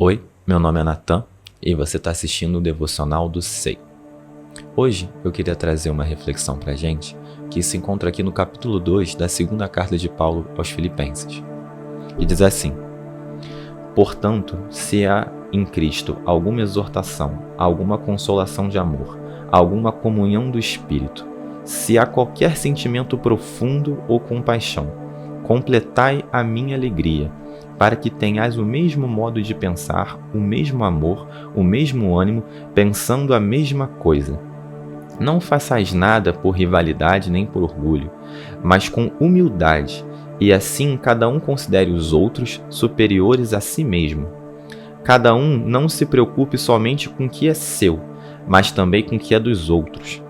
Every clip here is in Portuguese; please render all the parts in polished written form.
Oi, meu nome é Natan e você está assistindo o Devocional do SEI. Hoje eu queria trazer uma reflexão para a gente que se encontra aqui no capítulo 2 da segunda carta de Paulo aos Filipenses. E diz assim: Portanto, se há em Cristo alguma exortação, alguma consolação de amor, alguma comunhão do Espírito, se há qualquer sentimento profundo ou compaixão, completai a minha alegria, para que tenhais o mesmo modo de pensar, o mesmo amor, o mesmo ânimo, pensando a mesma coisa. Não façais nada por rivalidade nem por orgulho, mas com humildade, e assim cada um considere os outros superiores a si mesmo. Cada um não se preocupe somente com o que é seu, mas também com o que é dos outros.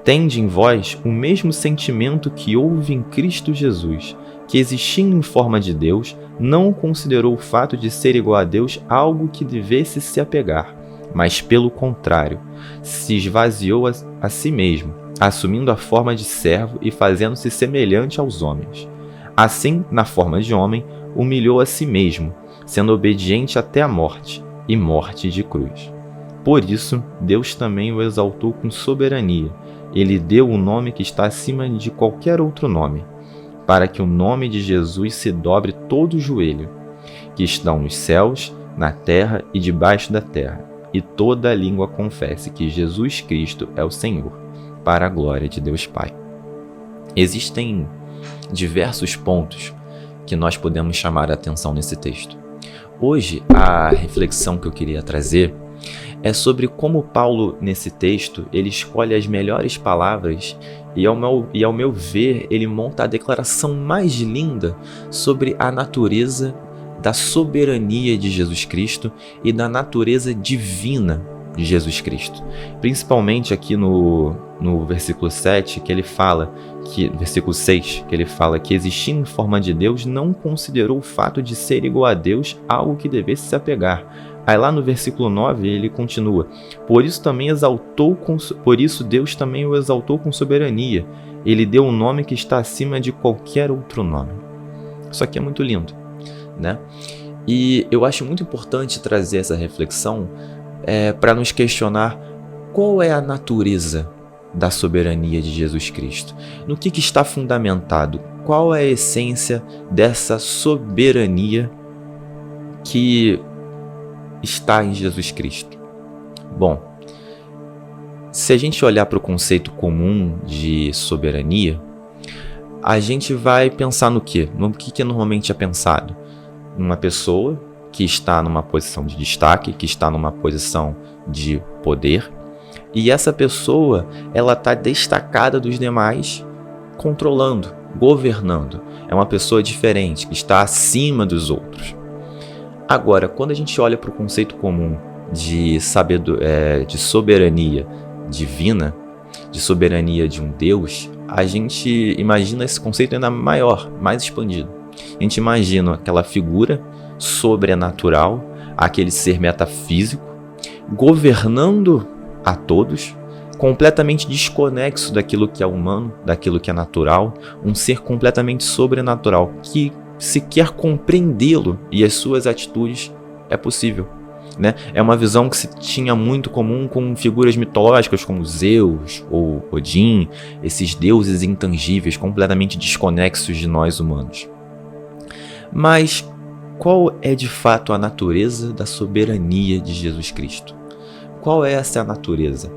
Tende em vós o mesmo sentimento que houve em Cristo Jesus, que, existindo em forma de Deus, não considerou o fato de ser igual a Deus algo que devesse se apegar, mas, pelo contrário, se esvaziou a si mesmo, assumindo a forma de servo e fazendo-se semelhante aos homens. Assim, na forma de homem, humilhou a si mesmo, sendo obediente até a morte, e morte de cruz. Por isso, Deus também o exaltou com soberania. Ele deu o nome que está acima de qualquer outro nome, para que o nome de Jesus se dobre todo o joelho, que estão nos céus, na terra e debaixo da terra, e toda a língua confesse que Jesus Cristo é o Senhor, para a glória de Deus Pai. Existem diversos pontos que nós podemos chamar a atenção nesse texto. Hoje, a reflexão que eu queria trazer é sobre como Paulo, nesse texto, ele escolhe as melhores palavras e ao meu ver, ele monta a declaração mais linda sobre a natureza da soberania de Jesus Cristo e da natureza divina de Jesus Cristo. Principalmente aqui no versículo 7, versículo 6, que ele fala que, existindo em forma de Deus, não considerou o fato de ser igual a Deus algo que devesse se apegar. Aí lá no versículo 9 ele continua: Por isso Deus também o exaltou com soberania. Ele deu um nome que está acima de qualquer outro nome. Isso aqui é muito lindo, né? E eu acho muito importante trazer essa reflexão para nos questionar qual é a natureza da soberania de Jesus Cristo. No que está fundamentado? Qual é a essência dessa soberania que está em Jesus Cristo? Bom, se a gente olhar para o conceito comum de soberania, a gente vai pensar no quê? No que normalmente é pensado? Numa pessoa que está numa posição de destaque, que está numa posição de poder, e essa pessoa, ela está destacada dos demais, controlando, governando. É uma pessoa diferente, que está acima dos outros. Agora, quando a gente olha para o conceito comum de soberania divina, de soberania de um Deus, a gente imagina esse conceito ainda maior, mais expandido. A gente imagina aquela figura sobrenatural, aquele ser metafísico, governando a todos, completamente desconexo daquilo que é humano, daquilo que é natural, um ser completamente sobrenatural, que sequer compreendê-lo e as suas atitudes é possível, né? É uma visão que se tinha muito comum com figuras mitológicas como Zeus ou Odin, esses deuses intangíveis, completamente desconexos de nós humanos. Mas qual é de fato a natureza da soberania de Jesus Cristo? Qual é essa natureza?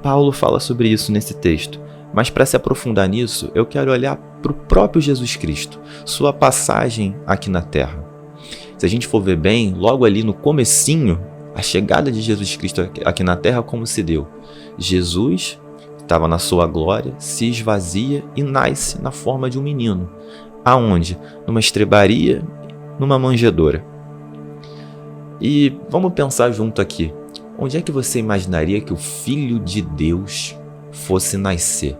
Paulo fala sobre isso nesse texto. Mas para se aprofundar nisso, eu quero olhar para o próprio Jesus Cristo, sua passagem aqui na Terra. Se a gente for ver bem, logo ali no comecinho, a chegada de Jesus Cristo aqui na Terra, como se deu? Jesus estava na sua glória, se esvazia e nasce na forma de um menino. Aonde? Numa estrebaria, numa manjedoura. E vamos pensar junto aqui. Onde é que você imaginaria que o Filho de Deus fosse nascer?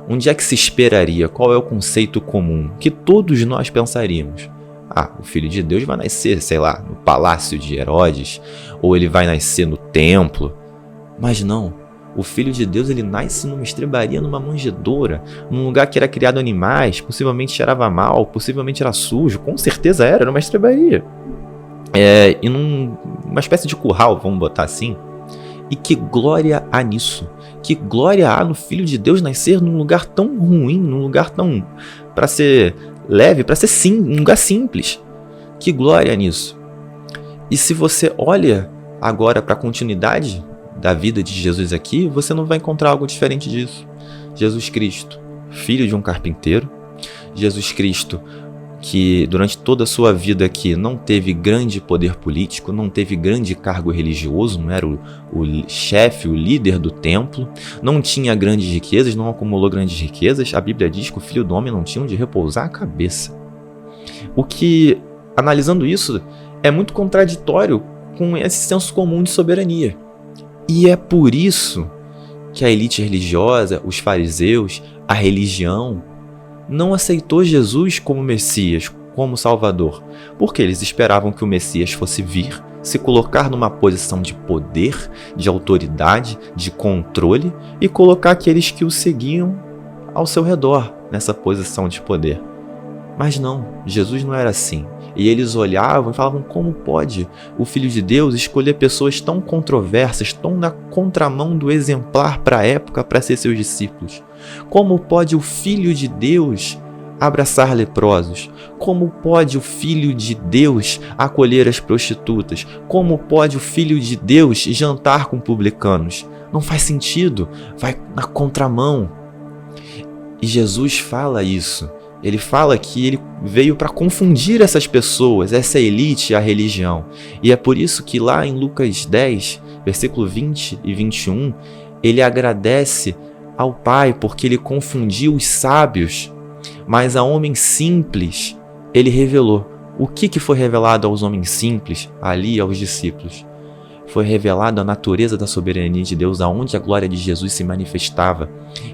Onde é que se esperaria? Qual é o conceito comum que todos nós pensaríamos? O Filho de Deus vai nascer, sei lá, no palácio de Herodes, ou ele vai nascer no templo. Mas não, o Filho de Deus ele nasce numa estrebaria, numa manjedoura, num lugar que era criado animais, possivelmente cheirava mal, possivelmente era sujo, com certeza era uma estrebaria. e numa espécie de curral, vamos botar assim. E que glória há nisso? Que glória há no Filho de Deus nascer num lugar tão ruim, num lugar tão, para ser leve, para ser um lugar simples. Que glória há nisso? E se você olha agora para a continuidade da vida de Jesus aqui, você não vai encontrar algo diferente disso. Jesus Cristo, filho de um carpinteiro, Jesus Cristo, que durante toda a sua vida aqui não teve grande poder político, não teve grande cargo religioso, não era o chefe, o líder do templo, não tinha grandes riquezas, não acumulou grandes riquezas. A Bíblia diz que o Filho do Homem não tinha onde repousar a cabeça. O que, analisando isso, é muito contraditório com esse senso comum de soberania. E é por isso que a elite religiosa, os fariseus, a religião, não aceitou Jesus como Messias, como Salvador, porque eles esperavam que o Messias fosse vir, se colocar numa posição de poder, de autoridade, de controle e colocar aqueles que o seguiam ao seu redor nessa posição de poder. Mas não, Jesus não era assim. E eles olhavam e falavam: como pode o Filho de Deus escolher pessoas tão controversas, tão na contramão do exemplar para a época para ser seus discípulos? Como pode o Filho de Deus abraçar leprosos? Como pode o Filho de Deus acolher as prostitutas? Como pode o Filho de Deus jantar com publicanos? Não faz sentido, vai na contramão. E Jesus fala isso. Ele fala que ele veio para confundir essas pessoas, essa elite e a religião. E é por isso que lá em Lucas 10, versículo 20 e 21, ele agradece ao Pai porque ele confundiu os sábios, mas a homens simples ele revelou. O que foi revelado aos homens simples, ali aos discípulos? Foi revelado a natureza da soberania de Deus, aonde a glória de Jesus se manifestava,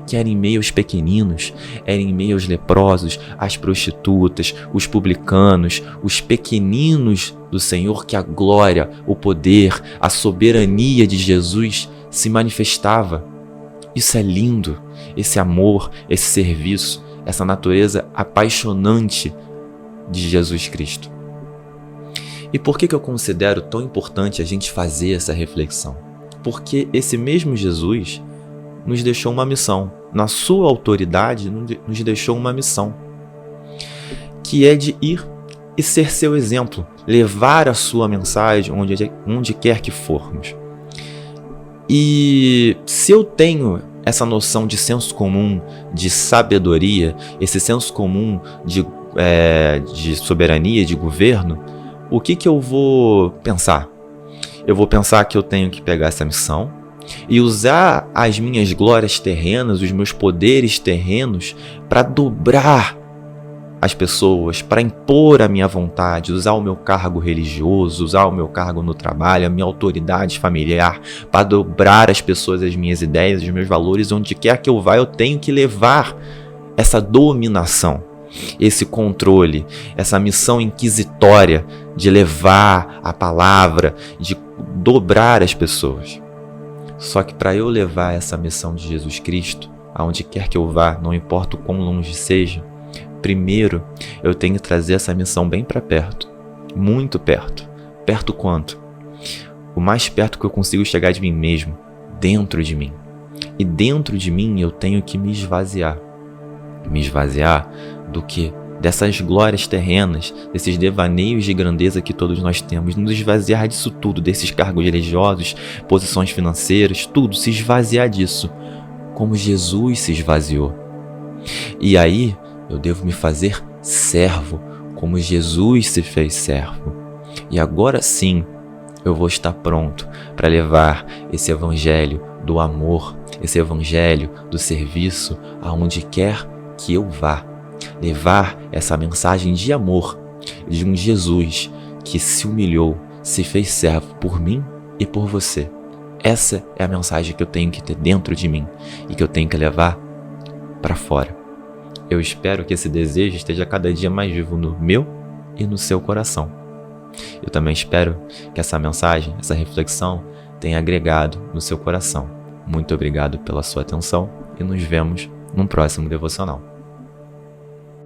que era em meio aos pequeninos, era em meio aos leprosos, às prostitutas, os publicanos, os pequeninos do Senhor, que a glória, o poder, a soberania de Jesus se manifestava. Isso é lindo, esse amor, esse serviço, essa natureza apaixonante de Jesus Cristo. E por que eu considero tão importante a gente fazer essa reflexão? Porque esse mesmo Jesus nos deixou uma missão. Na sua autoridade, nos deixou uma missão, que é de ir e ser seu exemplo, levar a sua mensagem onde quer que formos. E se eu tenho essa noção de senso comum, de sabedoria, esse senso comum de soberania, de governo, o que eu vou pensar? Eu vou pensar que eu tenho que pegar essa missão e usar as minhas glórias terrenas, os meus poderes terrenos para dobrar as pessoas, para impor a minha vontade, usar o meu cargo religioso, usar o meu cargo no trabalho, a minha autoridade familiar, para dobrar as pessoas, as minhas ideias, os meus valores. Onde quer que eu vá, eu tenho que levar essa dominação, esse controle, essa missão inquisitória de levar a palavra, de dobrar as pessoas. Só que para eu levar essa missão de Jesus Cristo, aonde quer que eu vá, não importa o quão longe seja, primeiro eu tenho que trazer essa missão bem para perto, muito perto. Perto quanto? O mais perto que eu consigo chegar de mim mesmo, dentro de mim. E dentro de mim eu tenho que me esvaziar. Me esvaziar do quê? Dessas glórias terrenas, desses devaneios de grandeza que todos nós temos, nos esvaziar disso tudo, desses cargos religiosos, posições financeiras, tudo, se esvaziar disso, como Jesus se esvaziou. E aí, eu devo me fazer servo, como Jesus se fez servo. E agora sim, eu vou estar pronto para levar esse evangelho do amor, esse evangelho do serviço, aonde quer que eu vá. Levar essa mensagem de amor de um Jesus que se humilhou, se fez servo por mim e por você. Essa é a mensagem que eu tenho que ter dentro de mim e que eu tenho que levar para fora. Eu espero que esse desejo esteja cada dia mais vivo no meu e no seu coração. Eu também espero que essa mensagem, essa reflexão tenha agregado no seu coração. Muito obrigado pela sua atenção e nos vemos num próximo devocional.